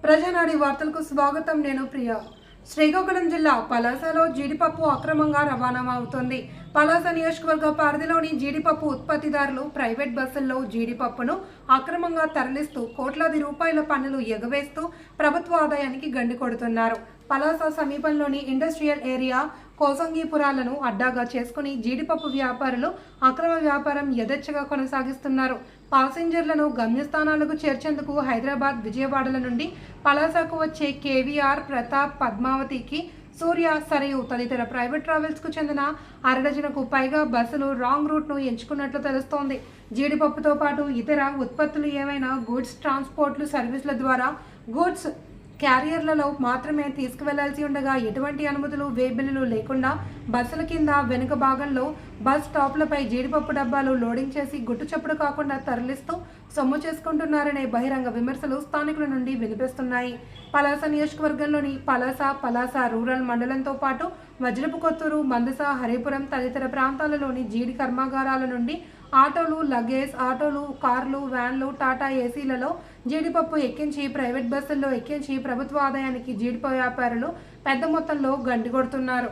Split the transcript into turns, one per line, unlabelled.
ప్రజానాడి వార్తలకు స్వాగతం. నేను ప్రియ. శ్రీకాకుళం జిల్లా పలాసలో జీడిపప్పు అక్రమంగా రవాణా అవుతోంది. పలాస నియోజకవర్గ పరిధిలోని జీడిపప్పు ఉత్పత్తిదారులు ప్రైవేట్ బస్సుల్లో జీడిపప్పును అక్రమంగా తరలిస్తూ కోట్లాది రూపాయల పన్నులు ఎగవేస్తూ ప్రభుత్వ ఆదాయానికి గండి కొడుతున్నారు. పలాస సమీపంలోని ఇండస్ట్రియల్ ఏరియా కోసంగిపురాలను అడ్డాగా చేసుకుని జీడిపప్పు వ్యాపారులు అక్రమ వ్యాపారం యథేచ్ఛగా కొనసాగిస్తున్నారు. పాసెంజర్లను గమ్యస్థానాలకు చేర్చేందుకు హైదరాబాద్, విజయవాడల నుండి పలాసకు వచ్చే కేవీఆర్, ప్రతాప్, పద్మావతికి, సూర్య, సరయు తదితర ప్రైవేట్ ట్రావెల్స్కు చెందిన అరడజనుకు పైగా బస్సులు రాంగ్ రూట్ను ఎంచుకున్నట్లు తెలుస్తోంది. జీడిపప్పుతో పాటు ఇతర ఉత్పత్తులు ఏవైనా గూడ్స్ ట్రాన్స్పోర్ట్లు సర్వీసుల ద్వారా గూడ్స్ క్యారియర్లలో మాత్రమే తీసుకువెళ్లాల్సి ఉండగా ఎటువంటి అనుమతులు, వేబిల్లులు లేకుండా బస్సుల కింద వెనుక భాగంలో బస్ స్టాప్లపై జీడిపప్పు డబ్బాలు లోడింగ్ చేసి గుట్టుచప్పుడు కాకుండా తరలిస్తూ సొమ్ము చేసుకుంటున్నారనే బహిరంగ విమర్శలు స్థానికుల నుండి వినిపిస్తున్నాయి. పలాస నియోజకవర్గంలోని పలాస రూరల్ మండలంతో పాటు వజ్రపు కొత్తూరు, మందస, హరిపురం తదితర ప్రాంతాలలోని జీడి కర్మాగారాల నుండి ఆటోలు, లగేజ్ ఆటోలు, కార్లు, వ్యాన్లు, టాటా ఏసీలలో జీడిపప్పు ఎక్కించి ప్రైవేట్ బస్సుల్లో ఎక్కించి ప్రభుత్వ ఆదాయానికి జీడిపప్పు వ్యాపారులు పెద్ద మొత్తంలో గండి కొడుతున్నారు.